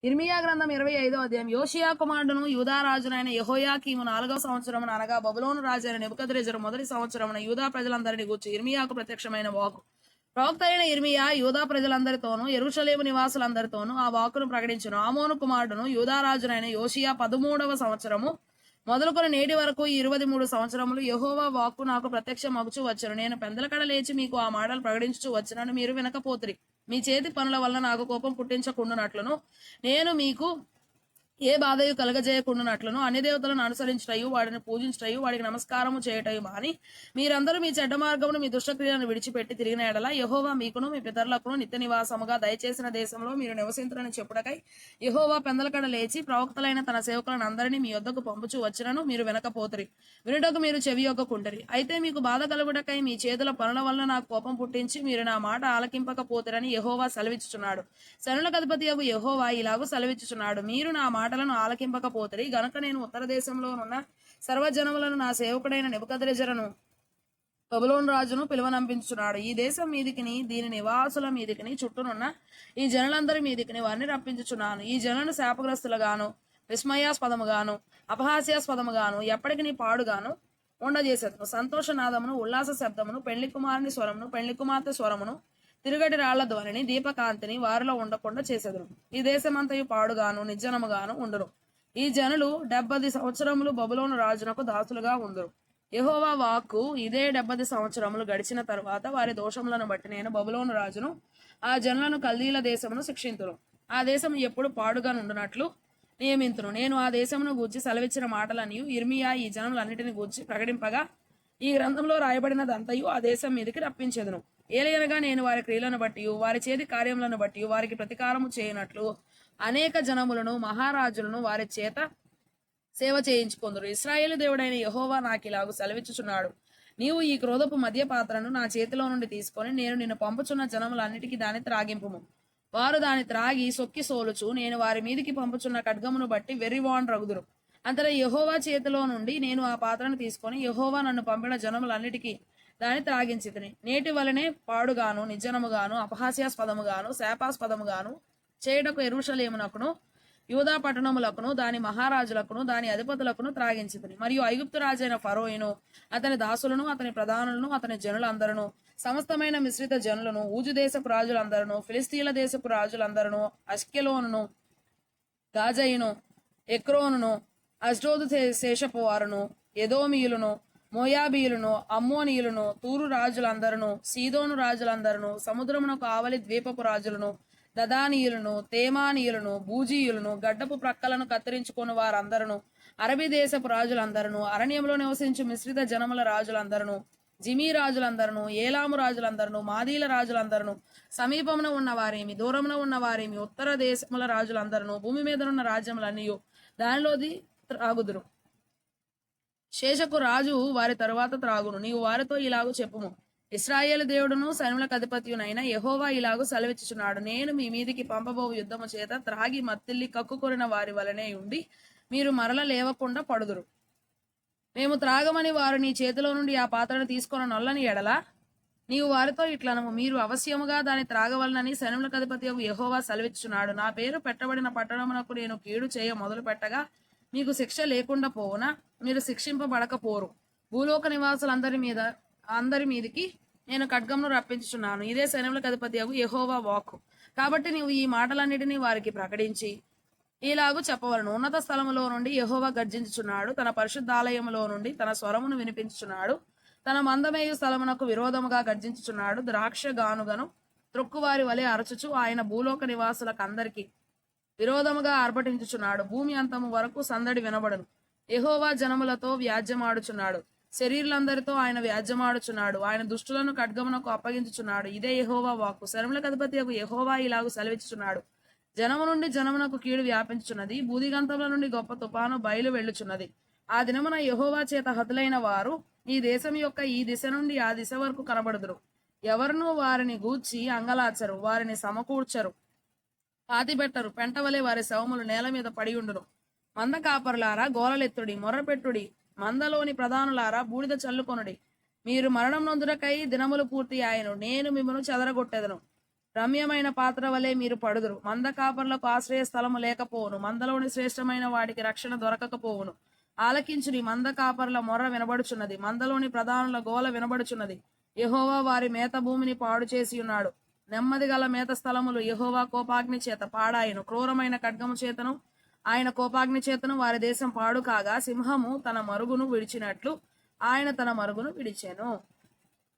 ఇర్మియా గ్రంథం 25వ అధ్యాయం. యోషియా కుమారుడును యూదారాజునైన యెహోయాకీము 4వ సంవత్సరమున అనగా బబులోను రాజైన నెబుకద్రెజరు మొదటి సంవత్సరమున యూదా ప్రజలందరినీ గూర్చి ఇర్మియాకు ప్రత్యక్షమైన వాక్కు. ప్రవక్త అయిన ఇర్మియా యూదా ప్రజలందరితోనూ యెరూషలేము నివాసులందరితోనూ ఆ వాక్కును ప్రకటించును. ఆమోను కుమారుడును యూదారాజునైన యోషియా 13వ సంవత్సరము మొదలుకొని నేటి వరకు ఈ 23 సంవత్సరములు యెహోవా వాక్కు నాకు ప్రత్యక్షమగుచు వచ్చును. నేను పెందలకడ లేచి మీకు ఆ మాటలు ప్రకటించుచు వచ్చినను మీరు వినకపోతిరి. మీ చేతి పనుల వల్ల నాకు కోపం పుట్టించకుండునట్లును నేను మీకు ఏ బాధయు కలగజేయకుండానట్లును అన్ని దేవతలను అనుసరించటయు వాడిని పూజించటయు వాడికి నమస్కారము చేయటయు మాని మీరందరూ మీ చెడ్డ మార్గమును మీ దుష్టక్రియలను విడిచిపెట్టి తిరిగిన ఎడల యెహోవా మీకును మీ పితరులకును నిత్య నివాసముగా దయచేసిన దేశంలో మీరు నివసింతురని చెప్పుటకై యెహోవా పెందలకడ లేచి ప్రవక్తలైన తన సేవకులను అందరినీ మీ యొద్దకు పంపుచు వచ్చినను మీరు వినకపోతిరి. వినుటకు మీరు చెవియొగ్గకుంటిరి. అయితే మీకు బాధ కలుగుటకై మీ చేతుల పనుల వల్ల నాకు కోపం పుట్టించి మీరు నా మాట ఆలకింపకపోతిరని యెహోవా సెలవిచ్చుచున్నాడు. సేనలకు అధిపతియగు యెహోవా ఇలాగూ సెలవిచ్చుచున్నాడు. మీరు నా మాటలను ఆలకింపకపోతిరి గనుక నేను ఉత్తర దేశంలోనున్న సర్వజనములను నా సేవకుడైన నెబుకద్రెజరును బబులోను రాజును పిలువనంపించుచున్నాడు. ఈ దేశం మీదికిని దీని నివాసుల మీదికిని చుట్టూనున్న ఈ జనులందరి మీదికిని వారిని రప్పించుచున్నాను. ఈ జనులను శాపగ్రస్తులుగాను విస్మయాస్పదముగాను అపహాస్యాస్పదముగాను ఎప్పటికి పాడుగాను ఉండజేసేదను. సంతోషనాదమును ఉల్లాస శబ్దమును పెళ్లి కుమారుని స్వరమును పెళ్లి కుమార్తె స్వరమును తిరుగటి రాళ్ల ధ్వనిని దీపకాంతిని వారిలో ఉండకుండా చేసేదరు. ఈ దేశమంతయు పాడుగాను నిర్జనముగాను ఉండును. ఈ జనులు 70 సంవత్సరములు బబులోను రాజునకు దాసులుగా ఉందురు. యెహోవా వాక్కు ఇదే 70 సంవత్సరములు గడిచిన తరువాత వారి దోషములను బట్టి నేను బబులోను రాజును ఆ జనులను కల్దీల దేశమును శిక్షింతును. ఆ దేశం ఎప్పుడు పాడుగా నుండునట్లు నియమింతును. నేను ఆ దేశమును గూర్చి సెలవిచ్చిన మాటలనియు ఇర్మియా ఈ జనములన్నిటిని గూర్చి ప్రకటింపగా ఈ గ్రంథంలో రాయబడినదంతయు ఆ దేశం మీదకి రప్పించెదను. ఏలయనగా నేను వారి క్రియలను బట్టి వారి చేతి కార్యములను బట్టి వారికి ప్రతీకారము చేయనట్లు అనేక జనములను మహారాజులను వారి చేత సేవ చేయించుకొందురు. ఇశ్రాయేలు దేవుడైన యెహోవా నాకిలాగు సెలవిచ్చుచున్నాడు. నీవు ఈ క్రోధపు మద్య పాత్రను నా చేతిలో నుండి తీసుకొని నేను నిన్ను పంపుచున్న జనములన్నిటికీ దాన్ని త్రాగింపుము. వారు దాన్ని త్రాగి సొక్కి సోలుచు నేను వారి మీదికి పంపుచున్న ఖడ్గమును బట్టి వెర్రివాన్ రగుదురు. అంతటా యెహోవా చేతిలో నుండి నేను ఆ పాత్రను తీసుకొని యెహోవా నన్ను పంపిన జనములన్నిటికీ దాన్ని త్రాగించితిని. నేటి వలనే పాడుగాను నిర్జనముగాను అపహాస్యాస్పదముగాను శాపాస్పదముగాను చేయుటకు యెరూషలేమునకును యూదా పట్టణములకును దాని మహారాజులకును దాని అధిపతులకును త్రాగించితిని. మరియు ఐగుప్తు రాజైన ఫరోయిను అతని దాసులను అతని ప్రధానులను అతని జనులందరూ సమస్తమైన మిశ్రిత జనులను ఊజు దేశపు రాజులందరూ ఫిలిస్తీన్ల దేశపు రాజులందరూ అష్కెలోనును గాజయిను ఎక్రోనును అష్డోదు శేషపు వారును ఎదోమీయులను మోయాబీయులను అమ్మోనీయులను తూరు రాజులందరూ సీదోను రాజులందరూ సముద్రమునకు ఆవలి ద్వీపపు రాజులను దదానీయులను తేమానీయులను బూజీయులను గడ్డపు ప్రక్కలను కత్తిరించుకుని వారందరూ అరబీ దేశపు రాజులందరూ అరణ్యంలో నివసించు మిశ్రిత జనముల రాజులందరూ జిమీ రాజులందరూ ఏలాము రాజులందరూ మాదీల రాజులందరూ సమీపమున ఉన్నవారేమి దూరమున ఉన్నవారేమి ఉత్తర దేశముల రాజులందరూ భూమి మీదనున్న రాజ్యములన్నీ దానిలోది త్రాగుదురు. శేషకు రాజు వారి తరువాత త్రాగును. నీవు వారితో ఇలాగూ చెప్పుము. ఇశ్రాయేలు దేవుడును సైన్యులకు అధిపతియునైన యెహోవా ఇలాగూ సెలవిచ్చుచున్నాడు. నేను మీ మీదికి పంపబో యుద్ధము చేత త్రాగి మత్తిల్లి కక్కుకొరిన వారి వలనే ఉండి మీరు మరల లేవకుండా పడుదురు. మేము త్రాగమని వారు నీ చేతిలో నుండి ఆ పాత్రను తీసుకొని నొల్లని ఎడల నీవు వారితో ఇట్లనము, మీరు అవశ్యముగా దాన్ని త్రాగవలనని సైన్యులకు అధిపతి యెహోవా సెలవిచ్చుచున్నాడు. నా పేరు పెట్టబడిన పట్టణమునకు నేను కీడు చేయ మొదలు పెట్టగా మీకు శిక్ష లేకుండా పోవునా మీరు శిక్షింపబడకపోరు. భూలోక నివాసులందరి మీదికి నేను ఖడ్గమును రప్పించుచున్నాను. ఇదే సైన్యములకు అధిపతి యెహోవా వాక్కు. కాబట్టి నీవు ఈ మాటలన్నిటినీ వారికి ప్రకటించి ఇలాగూ చెప్పవలను. ఉన్నత స్థలములో నుండి యెహోవా గర్జించుచున్నాడు. తన పరిశుద్ధాలయములో నుండి తన స్వరమును వినిపించుచున్నాడు. తన మందమేయు స్థలమునకు విరోధముగా గర్జించుచున్నాడు. ద్రాక్ష గానుగను త్రొక్కువారి వలె అరచుచు ఆయన భూలోక నివాసులకందరికీ విరోధముగా ఆర్భటించుచున్నాడు. భూమి అంతము వరకు సందడి వినబడను. యెహోవా జనములతో వ్యాజ్యమాడుచున్నాడు. శరీరులందరితో ఆయన వ్యాజ్యమాడుచున్నాడు. ఆయన దుష్టులను ఖడ్గమునకు అప్పగించుచున్నాడు. ఇదే యెహోవా వాక్కు. సైన్యములకు అధిపతి యెహోవా ఇలాగు సెలవిచ్చుచున్నాడు. జనము నుండి జనమునకు కీడు వ్యాపించుచున్నది. బూదిగంతముల నుండి గొప్ప తుఫాను బయలు వెళ్ళుచున్నది. ఆ దినమున యెహోవా చేత హతులైన వారు ఈ దేశం యొక్క ఈ దిశ నుండి ఆ దిశ వరకు కనబడుదురు. ఎవరునూ వారిని గూర్చి అంగలార్చరు, వారిని సమకూర్చరు, పాతిబెట్టరు. పెంటవలే వారి శవములు నేల మీద పడి ఉండును. మంద కాపరులారా గోలలెత్తుడి, మొర్రపెట్టుడి. మందలోని ప్రధానులారా బూడిద చల్లుకొనుడి. మీరు మరణం నొందుటకై దినములు పూర్తి ఆయను. నేను మిమ్మను చెదరగొట్టెదను. రమ్యమైన పాత్ర వలె మీరు పడుదురు. మంద కాపర్లకు ఆశ్రయ స్థలము లేకపోవును, మందలోని శ్రేష్టమైన వాటికి రక్షణ దొరకకపోవును. ఆలకించుని, మంద కాపర్ల మొర్ర వినబడుచున్నది, మందలోని ప్రధానుల గోల వినబడుచున్నది. యెహోవా వారి మేత భూమిని పాడు చేసి ఉన్నాడు. నెమ్మది గల మేత స్థలములు యెహోవా కోపాగ్ని చేత పాడాయను. క్రూరమైన ఖడ్గము చేతను ఆయన కోపాగ్ని చేతను వారి దేశం పాడు కాగా, సింహము తన మరుగును విడిచినట్లు ఆయన తన మరుగును విడిచెను.